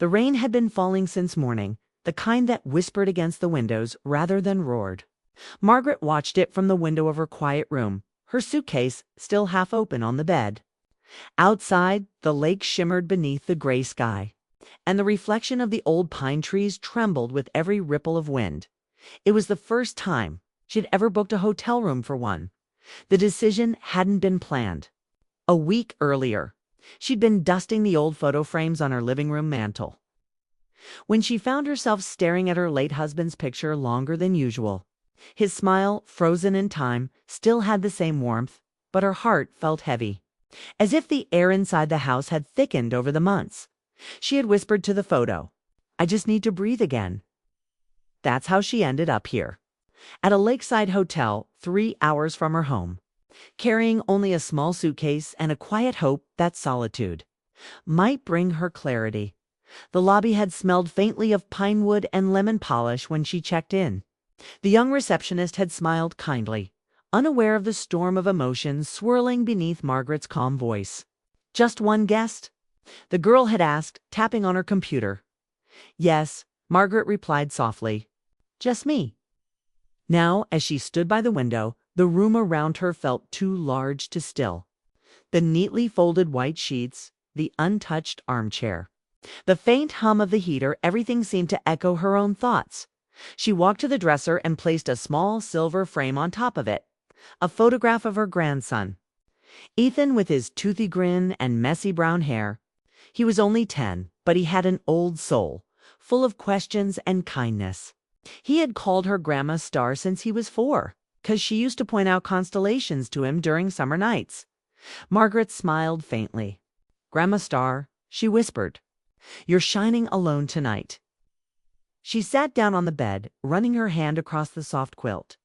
The rain had been falling since morning, the kind that whispered against the windows rather than roared. Margaret watched it from the window of her quiet room, her suitcase still half open on the bed. Outside, the lake shimmered beneath the gray sky, and the reflection of the old pine trees trembled with every ripple of wind. It was the first time she'd ever booked a hotel room for one. The decision hadn't been planned. A week earlier, she'd been dusting the old photo frames on her living room mantel, when she found herself staring at her late husband's picture longer than usual. His smile, frozen in time, still had the same warmth, but her heart felt heavy, as if the air inside the house had thickened over the months. She had whispered to the photo, "I just need to breathe again." That's how she ended up here, at a lakeside hotel 3 hours from her home, carrying only a small suitcase and a quiet hope that solitude might bring her clarity. The lobby had smelled faintly of pine wood and lemon polish when she checked in. The young receptionist had smiled kindly, unaware of the storm of emotions swirling beneath Margaret's calm voice. "Just one guest?" the girl had asked, tapping on her computer. "Yes," Margaret replied softly. "Just me." Now, as she stood by the window, the room around her felt too large to still. The neatly folded white sheets, the untouched armchair, the faint hum of the heater, everything seemed to echo her own thoughts. She walked to the dresser and placed a small silver frame on top of it, a photograph of her grandson. Ethan, with his toothy grin and messy brown hair. He was only 10, but he had an old soul, full of questions and kindness. He had called her Grandma Star since he was 4, 'cause she used to point out constellations to him during summer nights. Margaret smiled faintly. "Grandma Star," she whispered, "you're shining alone tonight." She sat down on the bed, running her hand across the soft quilt.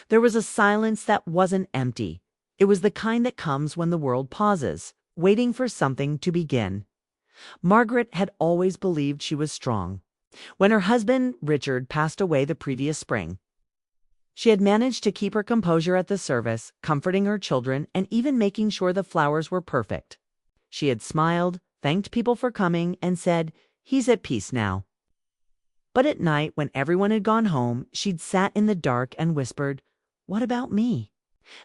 There was a silence that wasn't empty. It was the kind that comes when the world pauses, waiting for something to begin. Margaret had always believed she was strong. When her husband, Richard, passed away the previous spring, she had managed to keep her composure at the service, comforting her children and even making sure the flowers were perfect. She had smiled, thanked people for coming, and said, "He's at peace now." But at night, when everyone had gone home, she'd sat in the dark and whispered, "What about me?"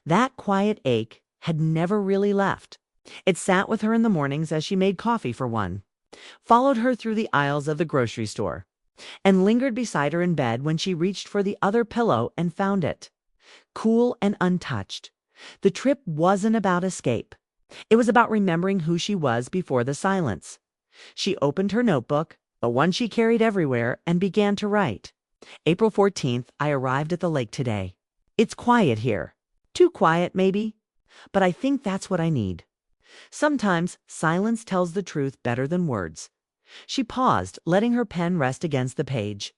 That quiet ache had never really left. It sat with her in the mornings as she made coffee for one, followed her through the aisles of the grocery store, and lingered beside her in bed when she reached for the other pillow and found it, cool and untouched. The trip wasn't about escape. It was about remembering who she was before the silence. She opened her notebook, the one she carried everywhere, and began to write. "April 14th, I arrived at the lake today. It's quiet here. Too quiet, maybe. But I think that's what I need. Sometimes silence tells the truth better than words." She paused, letting her pen rest against the page.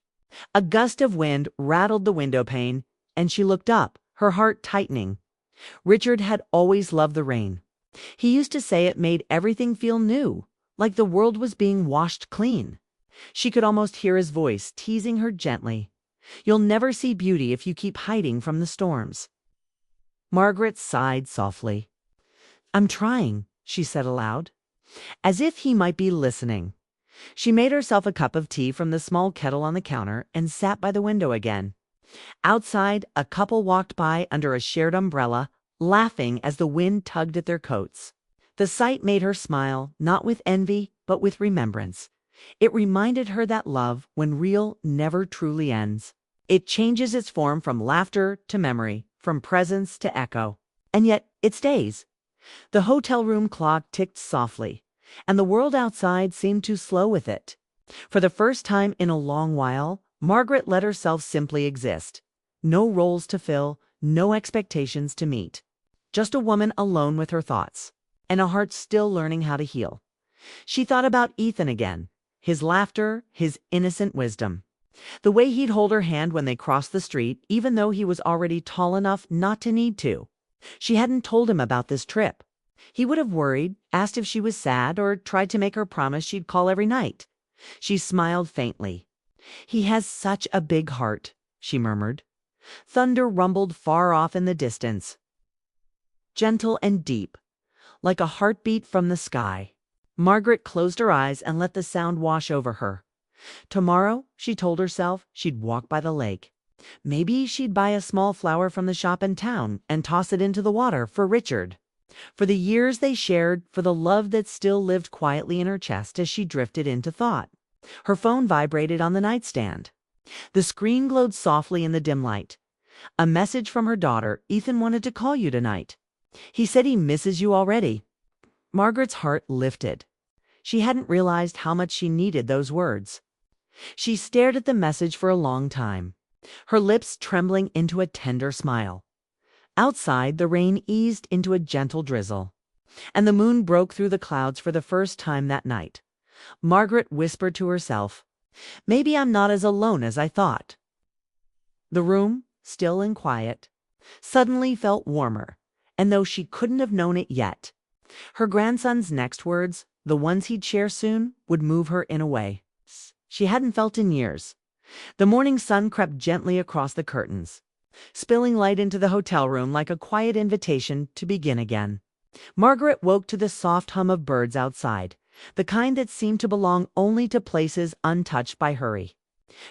A gust of wind rattled the window pane, and she looked up, her heart tightening. Richard had always loved the rain. He used to say it made everything feel new, like the world was being washed clean. She could almost hear his voice teasing her gently. "You'll never see beauty if you keep hiding from the storms." Margaret sighed softly. "I'm trying," she said aloud, as if he might be listening. She made herself a cup of tea from the small kettle on the counter and sat by the window again. Outside, a couple walked by under a shared umbrella, laughing as the wind tugged at their coats. The sight made her smile, not with envy, but with remembrance. It reminded her that love, when real, never truly ends. It changes its form from laughter to memory, from presence to echo. And yet, it stays. The hotel room clock ticked softly, and the world outside seemed to slow with it. For the first time in a long while, Margaret let herself simply exist. No roles to fill, no expectations to meet. Just a woman alone with her thoughts, and a heart still learning how to heal. She thought about Ethan again, his laughter, his innocent wisdom. The way he'd hold her hand when they crossed the street, even though he was already tall enough not to need to. She hadn't told him about this trip. He would have worried, asked if she was sad, or tried to make her promise she'd call every night. She smiled faintly. "He has such a big heart," she murmured. Thunder rumbled far off in the distance, gentle and deep, like a heartbeat from the sky. Margaret closed her eyes and let the sound wash over her. Tomorrow, she told herself, she'd walk by the lake. Maybe she'd buy a small flower from the shop in town and toss it into the water for Richard. For the years they shared, for the love that still lived quietly in her chest as she drifted into thought. Her phone vibrated on the nightstand. The screen glowed softly in the dim light. A message from her daughter. Ethan wanted to call you tonight. He said he misses you already. Margaret's heart lifted. She hadn't realized how much she needed those words. She stared at the message for a long time, her lips trembling into a tender smile. Outside, the rain eased into a gentle drizzle, and the moon broke through the clouds for the first time that night. Margaret whispered to herself, "Maybe I'm not as alone as I thought." The room, still and quiet, suddenly felt warmer, and though she couldn't have known it yet, her grandson's next words, the ones he'd share soon, would move her in a way she hadn't felt in years. The morning sun crept gently across the curtains, spilling light into the hotel room like a quiet invitation to begin again. Margaret woke to the soft hum of birds outside, the kind that seemed to belong only to places untouched by hurry.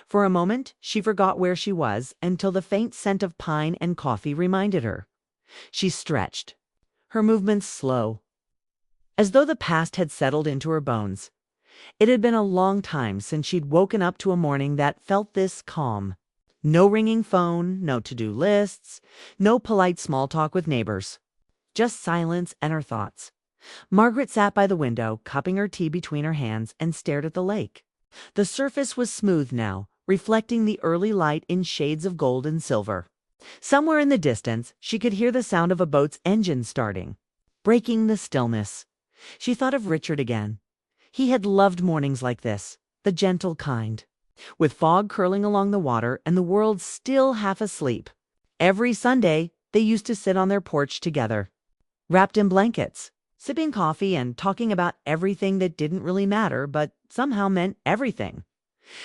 For a moment, she forgot where she was until the faint scent of pine and coffee reminded her. She stretched, her movements slow, as though the past had settled into her bones. It had been a long time since she'd woken up to a morning that felt this calm. No ringing phone, no to-do lists, no polite small talk with neighbors. Just silence and her thoughts. Margaret sat by the window, cupping her tea between her hands, and stared at the lake. The surface was smooth now, reflecting the early light in shades of gold and silver. Somewhere in the distance, she could hear the sound of a boat's engine starting, breaking the stillness. She thought of Richard again. He had loved mornings like this, the gentle kind, with fog curling along the water and the world still half asleep. Every Sunday, they used to sit on their porch together, wrapped in blankets, sipping coffee and talking about everything that didn't really matter but somehow meant everything.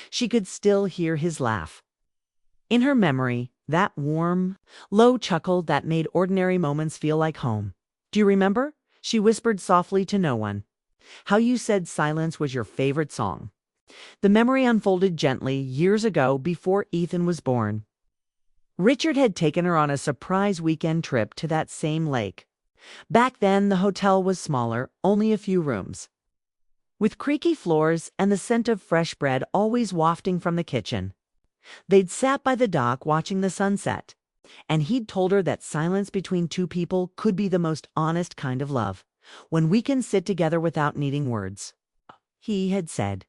She could still hear his laugh. In her memory, that warm, low chuckle that made ordinary moments feel like home. "Do you remember?" she whispered softly to no one. "How you said silence was your favorite song." The memory unfolded gently years ago before Ethan was born. Richard had taken her on a surprise weekend trip to that same lake. Back then, the hotel was smaller, only a few rooms, with creaky floors and the scent of fresh bread always wafting from the kitchen. They'd sat by the dock watching the sunset, and he'd told her that silence between two people could be the most honest kind of love, when we can sit together without needing words. He had said,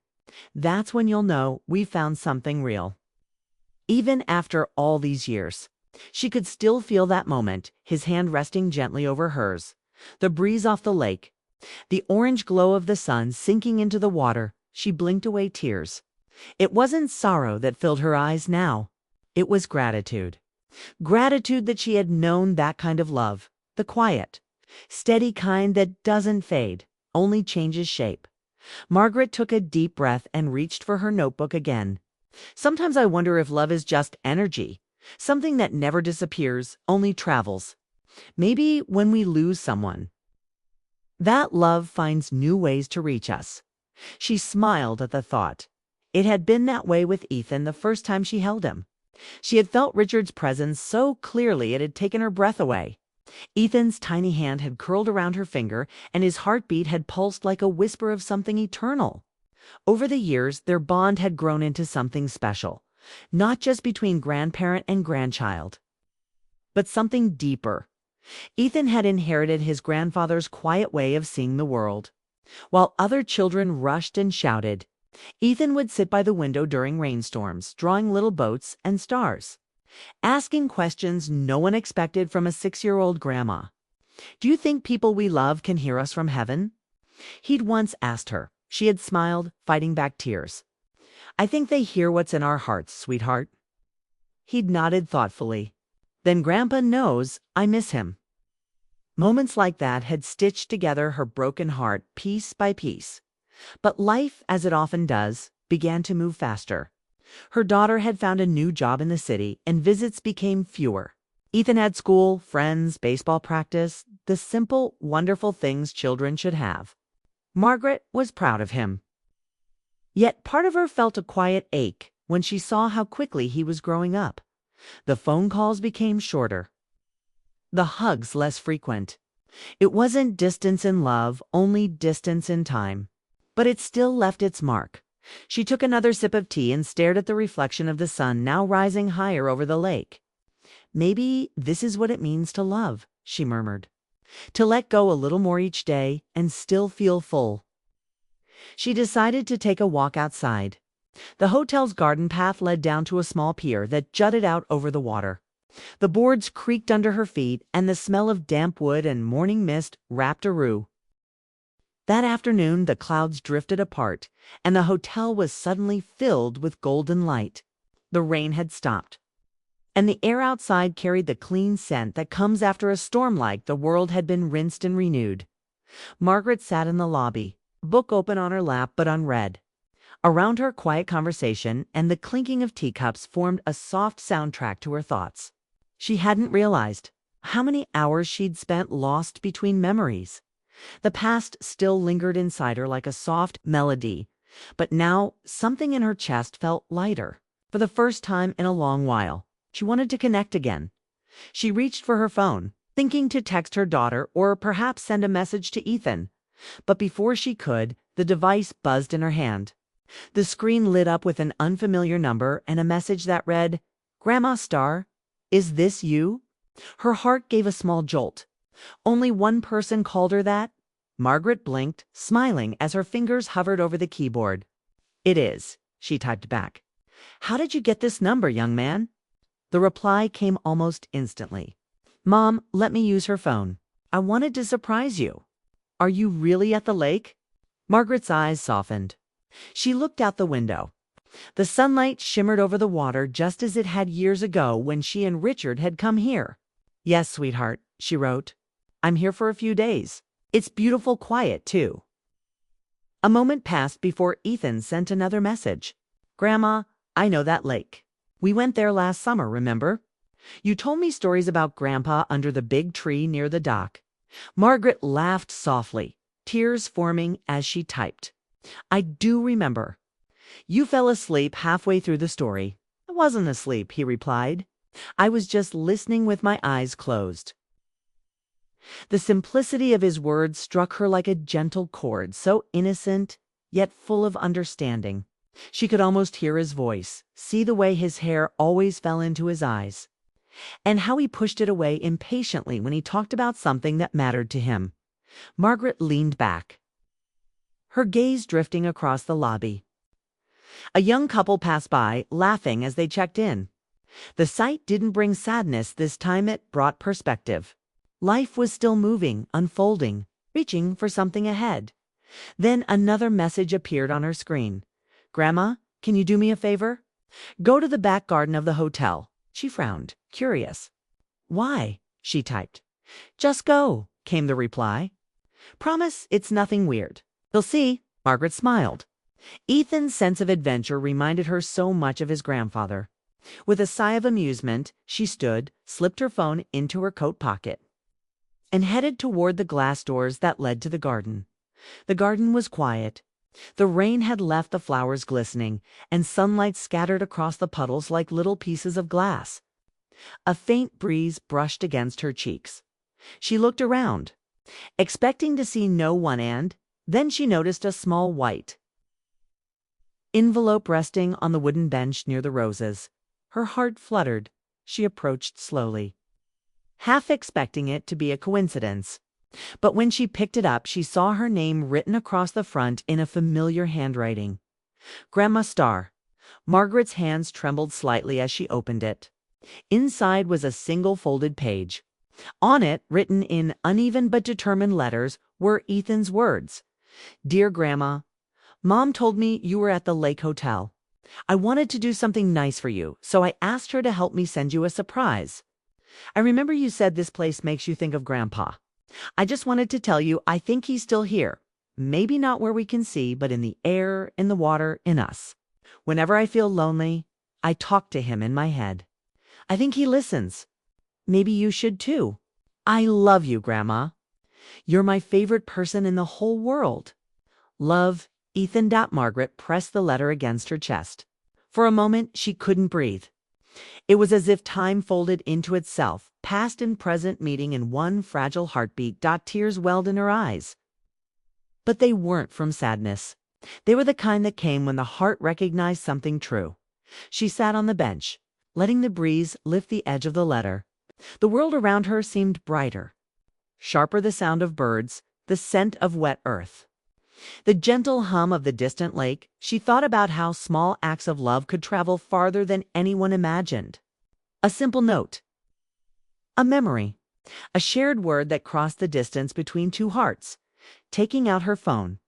"That's when you'll know we found something real." Even after all these years, she could still feel that moment, his hand resting gently over hers, the breeze off the lake, the orange glow of the sun sinking into the water. She blinked away tears. It wasn't sorrow that filled her eyes now. It was gratitude. Gratitude that she had known that kind of love, the quiet, steady kind that doesn't fade, only changes shape. Margaret took a deep breath and reached for her notebook again. Sometimes I wonder if love is just energy, something that never disappears, only travels. Maybe when we lose someone, that love finds new ways to reach us. She smiled at the thought. It had been that way with Ethan the first time she held him. She had felt Richard's presence so clearly it had taken her breath away. Ethan's tiny hand had curled around her finger, and his heartbeat had pulsed like a whisper of something eternal. Over the years, their bond had grown into something special, not just between grandparent and grandchild, but something deeper. Ethan had inherited his grandfather's quiet way of seeing the world. While other children rushed and shouted, Ethan would sit by the window during rainstorms, drawing little boats and stars, asking questions no one expected from a 6-year-old grandma. "Do you think people we love can hear us from heaven?" He'd once asked her. She had smiled, fighting back tears. "I think they hear what's in our hearts, sweetheart." He'd nodded thoughtfully. "Then Grandpa knows I miss him." Moments like that had stitched together her broken heart piece by piece. But life, as it often does, began to move faster. Her daughter had found a new job in the city, and visits became fewer. Ethan had school, friends, baseball practice, the simple, wonderful things children should have. Margaret was proud of him. Yet part of her felt a quiet ache when she saw how quickly he was growing up. The phone calls became shorter, the hugs less frequent. It wasn't distance in love, only distance in time. But it still left its mark. She took another sip of tea and stared at the reflection of the sun now rising higher over the lake. Maybe this is what it means to love, she murmured. To let go a little more each day and still feel full. She decided to take a walk outside. The hotel's garden path led down to a small pier that jutted out over the water. The boards creaked under her feet, and the smell of damp wood and morning mist wrapped Aru. That afternoon, the clouds drifted apart, and the hotel was suddenly filled with golden light. The rain had stopped, and the air outside carried the clean scent that comes after a storm like the world had been rinsed and renewed. Margaret sat in the lobby, book open on her lap but unread. Around her, quiet conversation and the clinking of teacups formed a soft soundtrack to her thoughts. She hadn't realized how many hours she'd spent lost between memories. The past still lingered inside her like a soft melody, but now something in her chest felt lighter. For the first time in a long while, she wanted to connect again. She reached for her phone, thinking to text her daughter or perhaps send a message to Ethan. But before she could, the device buzzed in her hand. The screen lit up with an unfamiliar number and a message that read, "Grandma Star, is this you?" Her heart gave a small jolt. Only one person called her that? Margaret blinked, smiling as her fingers hovered over the keyboard. "It is," she typed back. "How did you get this number, young man?" The reply came almost instantly. "Mom, let me use her phone. I wanted to surprise you." "Are you really at the lake?" Margaret's eyes softened. She looked out the window. The sunlight shimmered over the water just as it had years ago when she and Richard had come here. "Yes, sweetheart," she wrote. "I'm here for a few days. It's beautiful quiet, too." A moment passed before Ethan sent another message. "Grandma, I know that lake. We went there last summer, remember? You told me stories about Grandpa under the big tree near the dock." Margaret laughed softly, tears forming as she typed. "I do remember. You fell asleep halfway through the story." "I wasn't asleep," he replied. "I was just listening with my eyes closed." The simplicity of his words struck her like a gentle chord, so innocent, yet full of understanding. She could almost hear his voice, see the way his hair always fell into his eyes, and how he pushed it away impatiently when he talked about something that mattered to him. Margaret leaned back, her gaze drifting across the lobby. A young couple passed by, laughing as they checked in. The sight didn't bring sadness this time, it brought perspective. Life was still moving, unfolding, reaching for something ahead. Then another message appeared on her screen. "Grandma, can you do me a favor? Go to the back garden of the hotel." She frowned, curious. "Why?" she typed. "Just go," came the reply. "Promise it's nothing weird. You'll see." Margaret smiled. Ethan's sense of adventure reminded her so much of his grandfather. With a sigh of amusement, she stood, slipped her phone into her coat pocket, and headed toward the glass doors that led to the garden. The garden was quiet. The rain had left the flowers glistening, and sunlight scattered across the puddles like little pieces of glass. A faint breeze brushed against her cheeks. She looked around, expecting to see no one, and then she noticed a small white envelope resting on the wooden bench near the roses. Her heart fluttered. She approached slowly, half expecting it to be a coincidence. But when she picked it up, she saw her name written across the front in a familiar handwriting. "Grandma Star." Margaret's hands trembled slightly as she opened it. Inside was a single folded page. On it, written in uneven but determined letters, were Ethan's words. "Dear Grandma, Mom told me you were at the Lake Hotel. I wanted to do something nice for you, so I asked her to help me send you a surprise. I remember you said this place makes you think of Grandpa. I just wanted to tell you I think he's still here. Maybe not where we can see, but in the air, in the water, in us. Whenever I feel lonely, I talk to him in my head. I think he listens. Maybe you should too. I love you, Grandma. You're my favorite person in the whole world." Love, Ethan. Margaret pressed the letter against her chest. For a moment, she couldn't breathe. It was as if time folded into itself, past and present meeting in one fragile heartbeat. Tears welled in her eyes. But they weren't from sadness. They were the kind that came when the heart recognized something true. She sat on the bench, letting the breeze lift the edge of the letter. The world around her seemed brighter. Sharper the sound of birds, the scent of wet earth. The gentle hum of the distant lake. She thought about how small acts of love could travel farther than anyone imagined. A simple note. A memory. A shared word that crossed the distance between two hearts. Taking out her phone,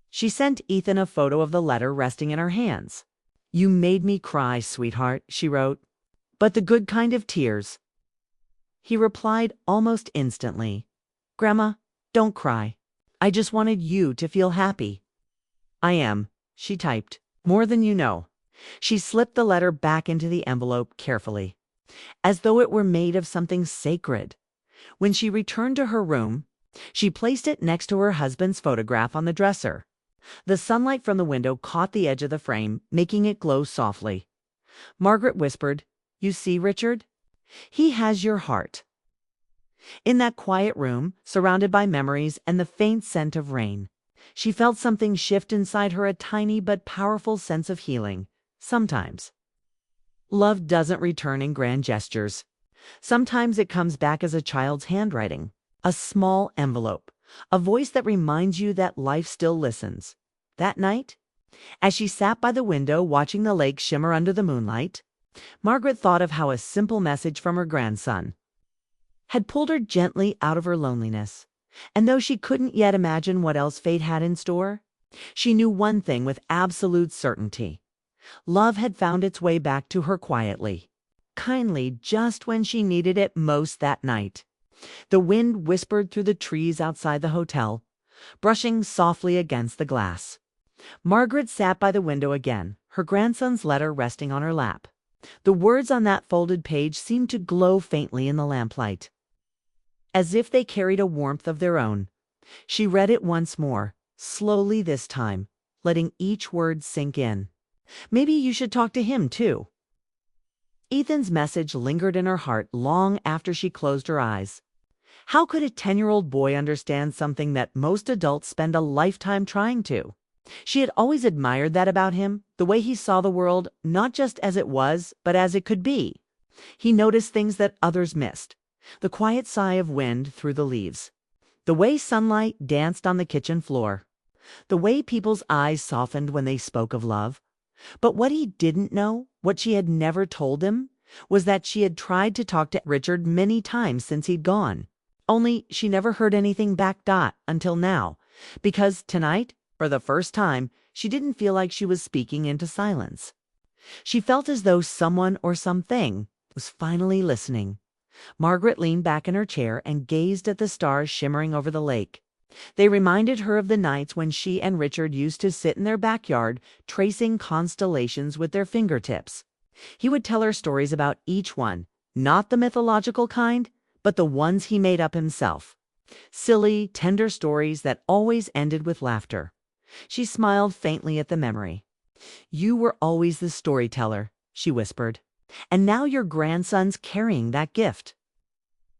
she sent Ethan a photo of the letter resting in her hands. "You made me cry, sweetheart," she wrote. "But the good kind of tears." He replied almost instantly. "Grandma, don't cry. I just wanted you to feel happy." "I am," she typed, "more than you know." She slipped the letter back into the envelope carefully, as though it were made of something sacred. When she returned to her room, she placed it next to her husband's photograph on the dresser. The sunlight from the window caught the edge of the frame, making it glow softly. Margaret whispered, "You see, Richard? He has your heart." In that quiet room, surrounded by memories and the faint scent of rain, she felt something shift inside her, a tiny but powerful sense of healing. Sometimes love doesn't return in grand gestures. Sometimes it comes back as a child's handwriting, a small envelope, a voice that reminds you that life still listens. That night, as she sat by the window watching the lake shimmer under the moonlight, Margaret thought of how a simple message from her grandson had pulled her gently out of her loneliness. And though she couldn't yet imagine what else fate had in store, she knew one thing with absolute certainty. Love had found its way back to her quietly, kindly, just when she needed it most that night. The wind whispered through the trees outside the hotel, brushing softly against the glass. Margaret sat by the window again, her grandson's letter resting on her lap. The words on that folded page seemed to glow faintly in the lamplight, as if they carried a warmth of their own. She read it once more, slowly this time, letting each word sink in. Maybe you should talk to him, too. Ethan's message lingered in her heart long after she closed her eyes. How could a 10-year-old boy understand something that most adults spend a lifetime trying to? She had always admired that about him, the way he saw the world, not just as it was, but as it could be. He noticed things that others missed. The quiet sigh of wind through the leaves. The way sunlight danced on the kitchen floor. The way people's eyes softened when they spoke of love. But what he didn't know, what she had never told him, was that she had tried to talk to Richard many times since he'd gone. Only she never heard anything back. Until now. Because tonight, for the first time, she didn't feel like she was speaking into silence. She felt as though someone or something was finally listening. Margaret leaned back in her chair and gazed at the stars shimmering over the lake. They reminded her of the nights when she and Richard used to sit in their backyard, tracing constellations with their fingertips. He would tell her stories about each one, not the mythological kind, but the ones he made up himself. Silly, tender stories that always ended with laughter. She smiled faintly at the memory. "You were always the storyteller," she whispered. "And now your grandson's carrying that gift."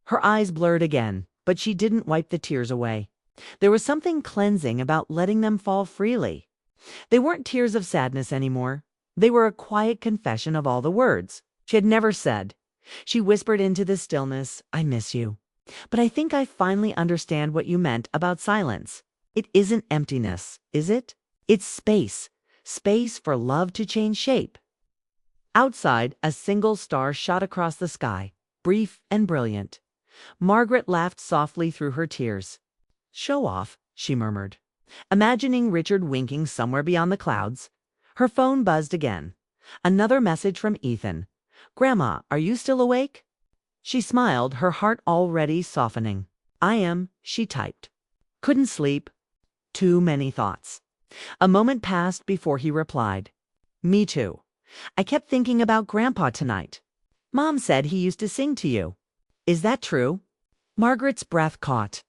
Her eyes blurred again, but she didn't wipe the tears away. There was something cleansing about letting them fall freely. They weren't tears of sadness anymore. They were a quiet confession of all the words she had never said. She whispered into the stillness, "I miss you. But I think I finally understand what you meant about silence. It isn't emptiness, is it? It's space. Space for love to change shape." Outside, a single star shot across the sky, brief and brilliant. Margaret laughed softly through her tears. "Show off," she murmured, imagining Richard winking somewhere beyond the clouds. Her phone buzzed again. Another message from Ethan. "Grandma, are you still awake?" She smiled, her heart already softening. "I am," she typed. "Couldn't sleep. Too many thoughts." A moment passed before he replied. "Me too. I kept thinking about Grandpa tonight. Mom said he used to sing to you. Is that true?" Margaret's breath caught.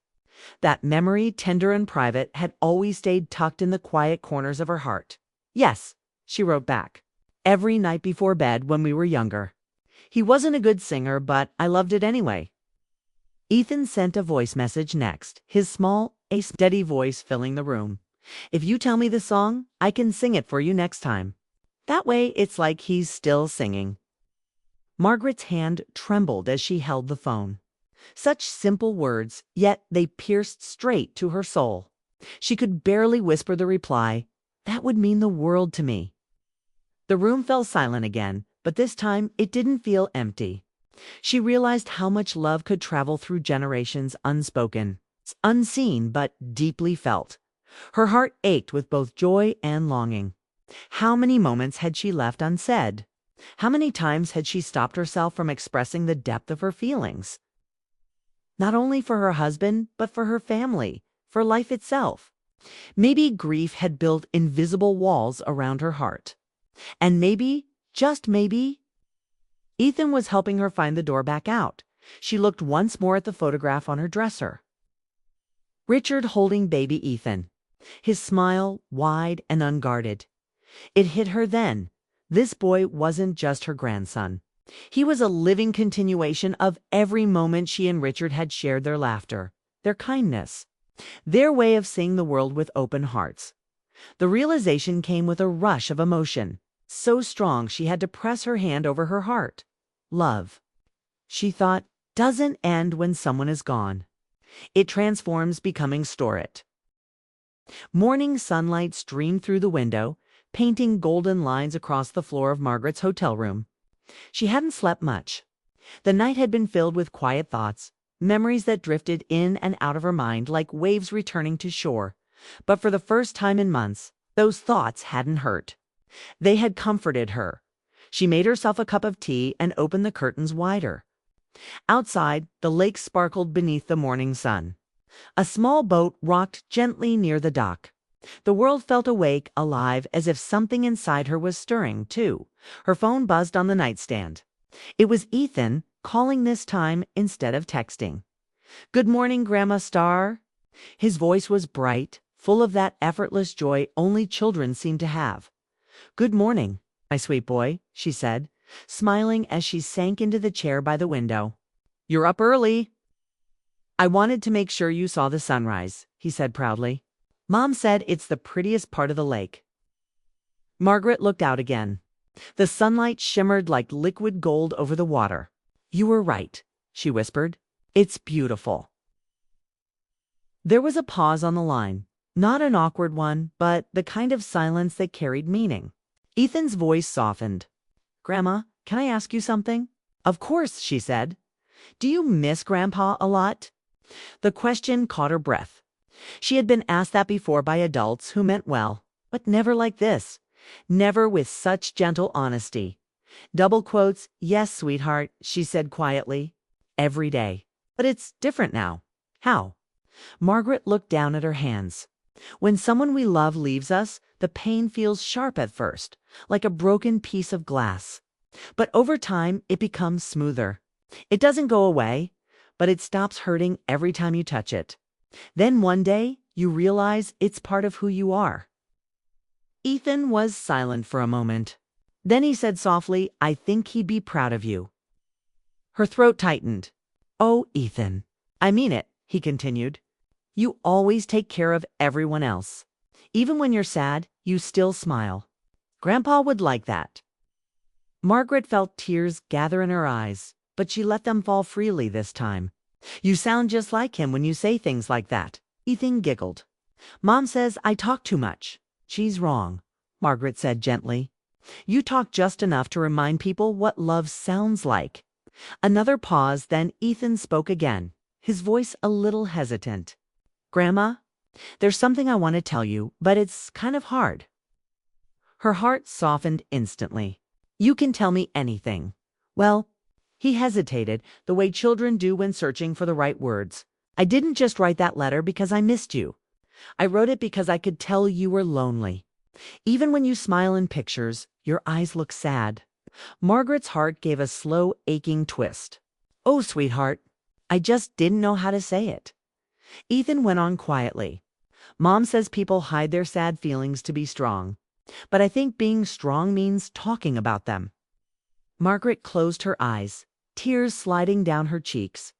That memory, tender and private, had always stayed tucked in the quiet corners of her heart. "Yes," she wrote back, "every night before bed when we were younger. He wasn't a good singer, but I loved it anyway." Ethan sent a voice message next, his small, steady voice filling the room. "If you tell me the song, I can sing it for you next time." That way, it's like he's still singing. Margaret's hand trembled as she held the phone. Such simple words, yet they pierced straight to her soul. She could barely whisper the reply, "That would mean the world to me." The room fell silent again, but this time it didn't feel empty. She realized how much love could travel through generations unspoken, unseen, but deeply felt. Her heart ached with both joy and longing. How many moments had she left unsaid? How many times had she stopped herself from expressing the depth of her feelings? Not only for her husband, but for her family, for life itself. Maybe grief had built invisible walls around her heart. And maybe, just maybe, Ethan was helping her find the door back out. She looked once more at the photograph on her dresser. Richard holding baby Ethan, his smile wide and unguarded. It hit her then. This boy wasn't just her grandson. He was a living continuation of every moment she and Richard had shared, their laughter, their kindness, their way of seeing the world with open hearts. The realization came with a rush of emotion, so strong she had to press her hand over her heart. Love, she thought, doesn't end when someone is gone. It transforms, becoming stored. Morning sunlight streamed through the window, painting golden lines across the floor of Margaret's hotel room. She hadn't slept much. The night had been filled with quiet thoughts, memories that drifted in and out of her mind like waves returning to shore. But for the first time in months, those thoughts hadn't hurt. They had comforted her. She made herself a cup of tea and opened the curtains wider. Outside, the lake sparkled beneath the morning sun. A small boat rocked gently near the dock. The world felt awake, alive, as if something inside her was stirring, too. Her phone buzzed on the nightstand. It was Ethan, calling this time instead of texting. "Good morning, Grandma Star." His voice was bright, full of that effortless joy only children seem to have. "Good morning, my sweet boy," she said, smiling as she sank into the chair by the window. "You're up early." "I wanted to make sure you saw the sunrise," he said proudly. "Mom said it's the prettiest part of the lake." Margaret looked out again. The sunlight shimmered like liquid gold over the water. "You were right," she whispered. "It's beautiful." There was a pause on the line. Not an awkward one, but the kind of silence that carried meaning. Ethan's voice softened. "Grandma, can I ask you something?" "Of course," she said. "Do you miss Grandpa a lot?" The question caught her breath. She had been asked that before by adults who meant well, but never like this. Never with such gentle honesty. Double quotes, "Yes, sweetheart," she said quietly. "Every day. But it's different now." "How?" Margaret looked down at her hands. When someone we love leaves us, the pain feels sharp at first, like a broken piece of glass. But over time, it becomes smoother. It doesn't go away, but it stops hurting every time you touch it. Then one day, you realize it's part of who you are. Ethan was silent for a moment. Then he said softly, "I think he'd be proud of you." Her throat tightened. "Oh, Ethan." "I mean it," he continued. "You always take care of everyone else. Even when you're sad, you still smile. Grandpa would like that." Margaret felt tears gather in her eyes, but she let them fall freely this time. "You sound just like him when you say things like that." Ethan giggled. "Mom says I talk too much." "She's wrong," Margaret said gently. "You talk just enough to remind people what love sounds like." Another pause, then Ethan spoke again, his voice a little hesitant. "Grandma, there's something I want to tell you, but it's kind of hard." Her heart softened instantly. "You can tell me anything." "Well," he hesitated, the way children do when searching for the right words. "I didn't just write that letter because I missed you. I wrote it because I could tell you were lonely. Even when you smile in pictures, your eyes look sad." Margaret's heart gave a slow, aching twist. "Oh, sweetheart, I just didn't know how to say it." Ethan went on quietly. Mom says people hide their sad feelings to be strong, but I think being strong means talking about them. Margaret closed her eyes, tears sliding down her cheeks.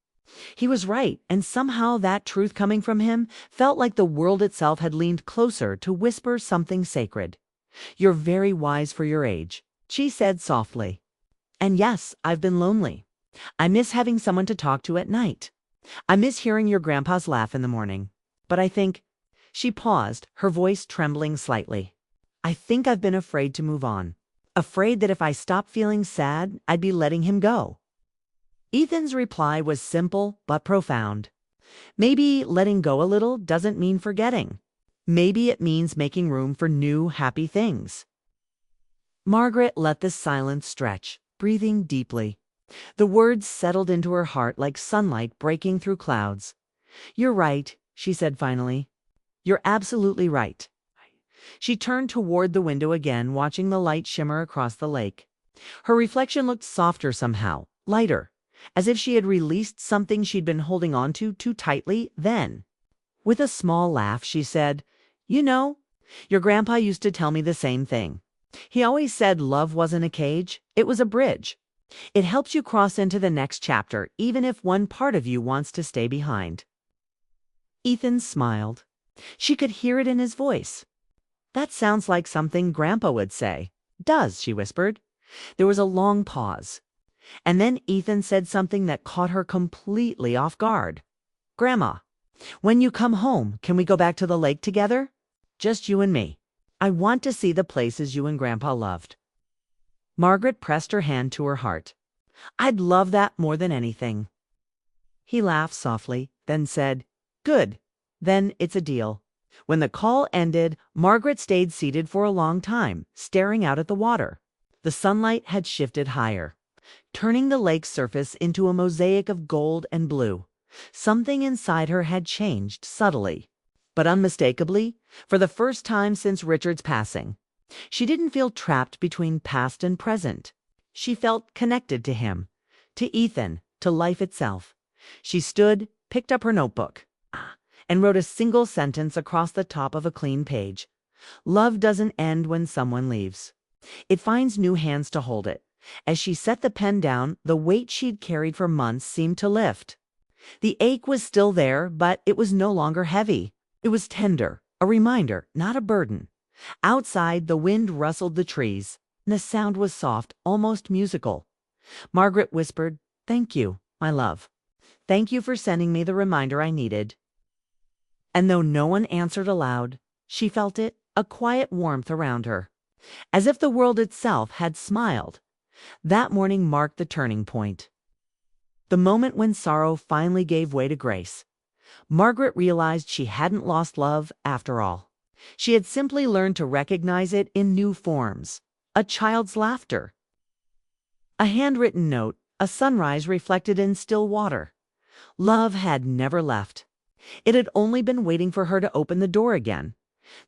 He was right, and somehow that truth coming from him felt like the world itself had leaned closer to whisper something sacred. "You're very wise for your age," she said softly. "And yes, I've been lonely. I miss having someone to talk to at night. I miss hearing your grandpa's laugh in the morning. But I think—" She paused, her voice trembling slightly. "I think I've been afraid to move on. Afraid that if I stopped feeling sad, I'd be letting him go." Ethan's reply was simple but profound. Maybe letting go a little doesn't mean forgetting. Maybe it means making room for new, happy things. Margaret let the silence stretch, breathing deeply. The words settled into her heart like sunlight breaking through clouds. "You're right," she said finally. "You're absolutely right." She turned toward the window again, watching the light shimmer across the lake. Her reflection looked softer somehow, lighter, as if she had released something she'd been holding on to too tightly then. With a small laugh, she said, "You know, your grandpa used to tell me the same thing. He always said love wasn't a cage, it was a bridge. It helps you cross into the next chapter, even if one part of you wants to stay behind." Ethan smiled. She could hear it in his voice. "That sounds like something Grandpa would say." "Does," she whispered. There was a long pause. And then Ethan said something that caught her completely off guard. "Grandma, when you come home, can we go back to the lake together? Just you and me. I want to see the places you and Grandpa loved." Margaret pressed her hand to her heart. "I'd love that more than anything." He laughed softly, then said, "Good. Then it's a deal." When the call ended, Margaret stayed seated for a long time, staring out at the water. The sunlight had shifted higher, turning the lake's surface into a mosaic of gold and blue. Something inside her had changed subtly, but unmistakably, for the first time since Richard's passing. She didn't feel trapped between past and present. She felt connected to him, to Ethan, to life itself. She stood, picked up her notebook, and wrote a single sentence across the top of a clean page. "Love doesn't end when someone leaves. It finds new hands to hold it." As she set the pen down, the weight she'd carried for months seemed to lift. The ache was still there, but it was no longer heavy. It was tender, a reminder, not a burden. Outside, the wind rustled the trees, and the sound was soft, almost musical. Margaret whispered, "Thank you, my love. Thank you for sending me the reminder I needed." And though no one answered aloud, she felt it, a quiet warmth around her, as if the world itself had smiled. That morning marked the turning point. The moment when sorrow finally gave way to grace. Margaret realized she hadn't lost love after all. She had simply learned to recognize it in new forms. A child's laughter. A handwritten note, a sunrise reflected in still water. Love had never left. It had only been waiting for her to open the door again.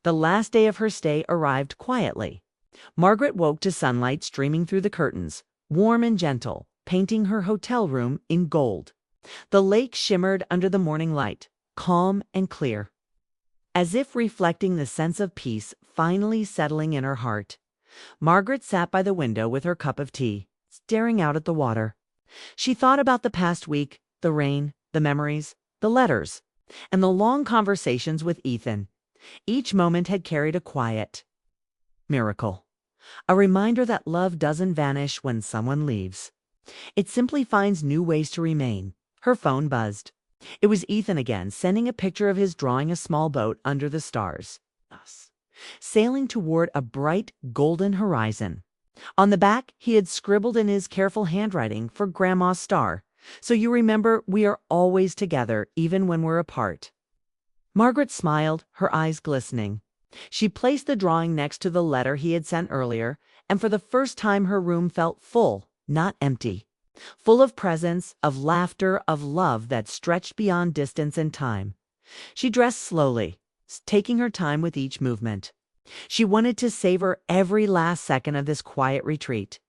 The last day of her stay arrived quietly. Margaret woke to sunlight streaming through the curtains, warm and gentle, painting her hotel room in gold. The lake shimmered under the morning light, calm and clear, as if reflecting the sense of peace finally settling in her heart. Margaret sat by the window with her cup of tea, staring out at the water. She thought about the past week, the rain, the memories, the letters, and the long conversations with Ethan. Each moment had carried a quiet miracle. A reminder that love doesn't vanish when someone leaves. It simply finds new ways to remain. Her phone buzzed. It was Ethan again, sending a picture of his drawing a small boat under the stars, sailing toward a bright golden horizon. On the back, he had scribbled in his careful handwriting, "For Grandma's star. So you remember, we are always together, even when we're apart." Margaret smiled, her eyes glistening. She placed the drawing next to the letter he had sent earlier, and for the first time her room felt full, not empty. Full of presence, of laughter, of love that stretched beyond distance and time. She dressed slowly, taking her time with each movement. She wanted to savor every last second of this quiet retreat.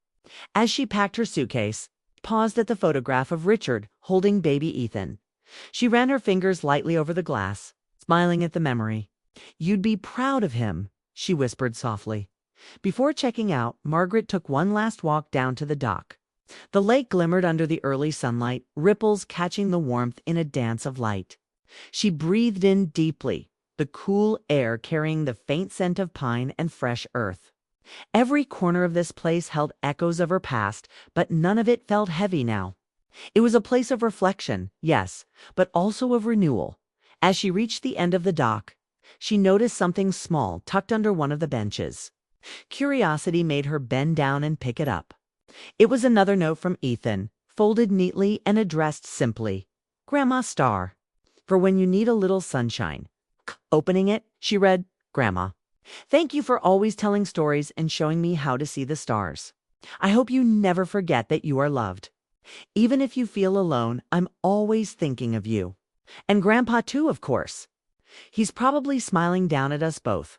As she packed her suitcase, paused at the photograph of Richard holding baby Ethan. She ran her fingers lightly over the glass, smiling at the memory. "You'd be proud of him," she whispered softly. Before checking out, Margaret took one last walk down to the dock. The lake glimmered under the early sunlight, ripples catching the warmth in a dance of light. She breathed in deeply, the cool air carrying the faint scent of pine and fresh earth. Every corner of this place held echoes of her past, but none of it felt heavy now. It was a place of reflection, yes, but also of renewal. As she reached the end of the dock, she noticed something small tucked under one of the benches. Curiosity made her bend down and pick it up. It was another note from Ethan, folded neatly and addressed simply, "Grandma Star, for when you need a little sunshine." Opening it, she read, "Grandma, thank you for always telling stories and showing me how to see the stars. I hope you never forget that you are loved. Even if you feel alone, I'm always thinking of you. And Grandpa too, of course. He's probably smiling down at us both."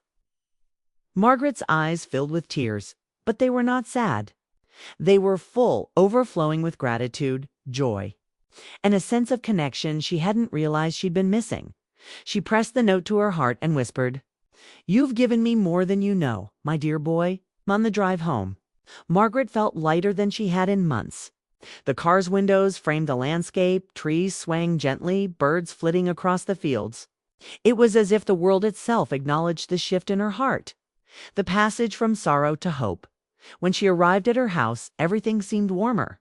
Margaret's eyes filled with tears, but they were not sad. They were full, overflowing with gratitude, joy, and a sense of connection she hadn't realized she'd been missing. She pressed the note to her heart and whispered, "You've given me more than you know, my dear boy." On the drive home, Margaret felt lighter than she had in months. The car's windows framed the landscape, trees swaying gently, birds flitting across the fields. It was as if the world itself acknowledged the shift in her heart, the passage from sorrow to hope. When she arrived at her house, everything seemed warmer.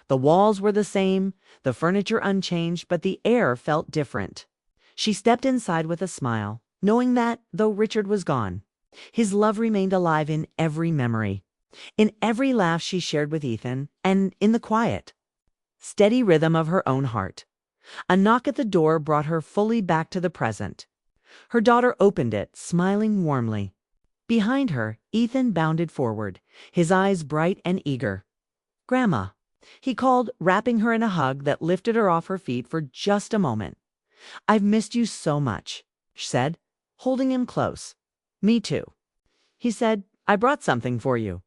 The walls were the same, the furniture unchanged, but the air felt different. She stepped inside with a smile, knowing that, though Richard was gone, his love remained alive in every memory, in every laugh she shared with Ethan, and in the quiet, steady rhythm of her own heart. A knock at the door brought her fully back to the present. Her daughter opened it, smiling warmly. Behind her, Ethan bounded forward, his eyes bright and eager. "Grandma," he called, wrapping her in a hug that lifted her off her feet for just a moment. "I've missed you so much," she said, holding him close. "Me too." He said, "I brought something for you."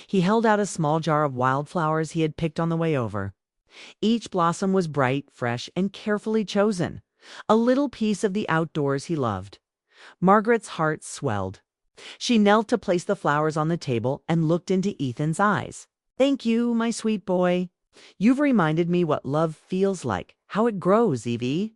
He held out a small jar of wildflowers he had picked on the way over. Each blossom was bright, fresh, and carefully chosen, a little piece of the outdoors he loved. Margaret's heart swelled. She knelt to place the flowers on the table and looked into Ethan's eyes. "Thank you, my sweet boy. You've reminded me what love feels like, how it grows, Evie."